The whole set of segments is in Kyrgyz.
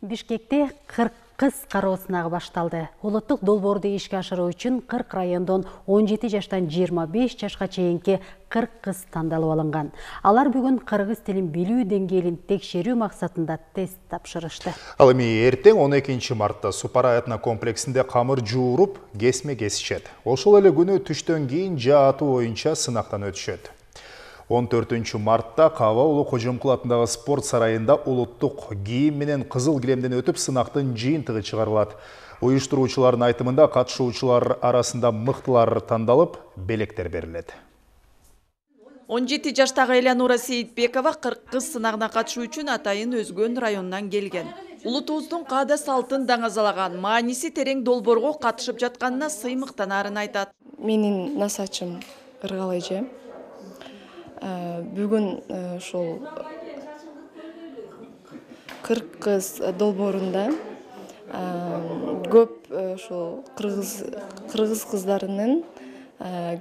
Бишкекте 40 кыз кароо сынагы башталды. Улуттук долбоорду ишке ашыруу үчүн 40 райондон 17 жаштан 25 жашка чейинки 40 кыз тандалып алынган. Алар бүгүн кыргыз тилин билүү деңгээлин текшерүү максатында тест тапшырышты. Ал эми эртең 12 мартта Супара этнокомплексинде камыр жууруп, кесме кесишет. Ошол эле күнү түштөн кийин жаа атуу боюнча сынактан өтүшөт. 14 мартта Каба Улуу Кожомкул атындагы спорт сарайында улуттук кийим менен кызыл килемден өтүп сынактын жыйынтыгы чыгарылат. Уюштуруучулардын айтымында катышуучулар арасында мыктылар тандалып, белектер берилет. 17 жаштагы Элянура Сейитбекова 40 кыз сынагына катышуу үчүн атайын Өзгөн районунан келген. Улутубуздун каада салтын даңазалаган, мааниси терең долбоорго катышып жатканына сыймыктанаарын айтат. Менин насачым Ыргал эже. Бүгүн ошол 40 кыз долбоорунда көп ошол кыргыз кыздарынын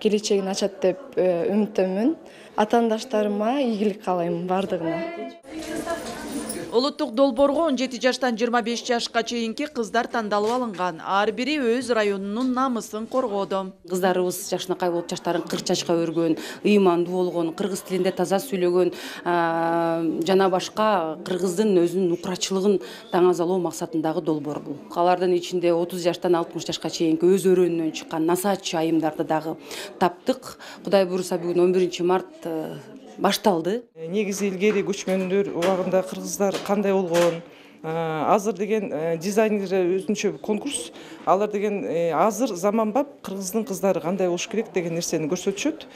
келечегин ачат деп үмүттөнмүн. Атаандаштарыма ийгилик каалайм бардыгына. Улуттук долбоорго 17 жаштан 25 жашка чейинки кыздар тандалып алынган. Ар бири өз районунун намысын коргоду. Кыздарыбыз жашынакай болуп, жаштарын 40 жашка өргөн, ыймандуу болгон, кыргыз тилинде таза сүйлөгөн жана башка кыргыздын өзүнүн нукрачылыгын даңазалоо максатындагы долбоор бул. Алардын ичинде 30 жаштан 60 жашка чейинки өз өрөөнүнөн чыккан насач айымдарды дагы таптык. Кудай буйруса бүгүн 11 март башталды. Негизи илгери көчмөндөр убагында кыргыздар кандай болгон, азыр деген дизайнер өзүнчө конкурс, алар деген азыр заманбап кыргыздын кыздары кандай болуш керек деген нерсени көрсөтүшөт.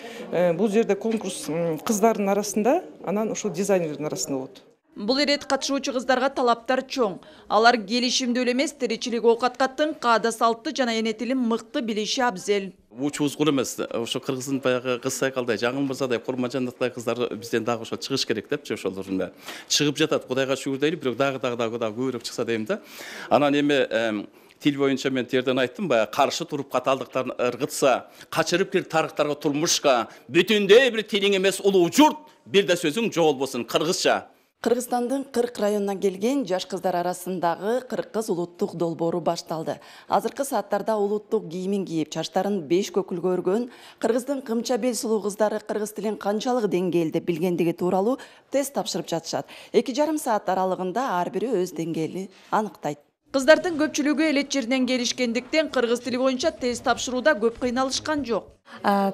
Бул жерде конкурс кыздардын арасында, анан ошол дизайнердин арасында болот. Бул ирет катышуучу кыздарга талаптар чоң. Алар келишимдүү эле эмес, тиричилик оокаткаттын каада салты жана эне тилин мыкты билиши абзел. Учубуз кул эмес, ошо кыргыздын баягы кыз сайкалдай, Жаңыл мырзадай, Курманжановдой кыздар бизден дагы ошо чыгыш керек депчи, ошолордун баары чыгып жатат. Кудайга шүгүр дейли, бирок дагы көбүрөөк чыкса дейм да. Анан эми тил боюнча мен терден айттым, баягы каршы туруп каталдыктарын ыргытса, качырып келип тарыктарга турмушка, бүтүндөй бир тилиң эмес улуу журт, бир да сөзүң жоголбосун кыргызча. Кыргызстандын 40 районунан келген жаш кыздар арасындагы 40 кыз улуттук долбоору башталды. Азыркы сааттарда улуттук кийимин кийип, чачтарын 5 көкүлгө өргөн кыргыздын кымча бел сулуу кыздары кыргыз тилин канчалык деңгээлде билгендиги тууралуу тест тапшырып жатышат. 2,5 саат аралыгында ар бири өз деңгээлин аныктайт. Кыздардын көпчүлүгү элет жеринен келишкендиктен кыргыз тили боюнча тест тапшырууда көп кыйналышкан жок.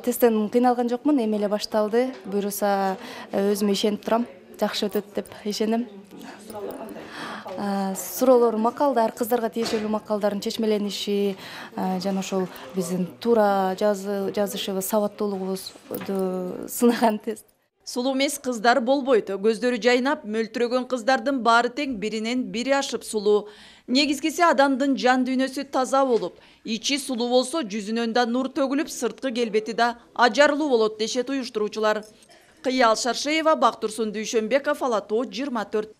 Тесттен кыйналган жокмун, эми эле башталды. Буйруса өзүмө ишенип турам. Жакшы өтөт деп ишенем. Суроолор, макалдар, кыздарга тиешелүү макалдардын чечмелениши жана ошол биздин туура жазышыбыз, сабаттуулугубузду сынаган тест. Сулуу эмес кыздар болбойт. Көздөрү жайнап, мөлтүрөгөн кыздардын баары тең биринен бири ашып сулуу. Негизгиси адамдын жан дүйнөсү таза болуп, ичи сулуу болсо жүзүнөн да нур төгүлүп, сырткы келбети да ажарлуу болот дешет уюштуруучулар. Кыял Шаршеева, Бактурсун Дүйшөнбеков, Ала Тоо 24.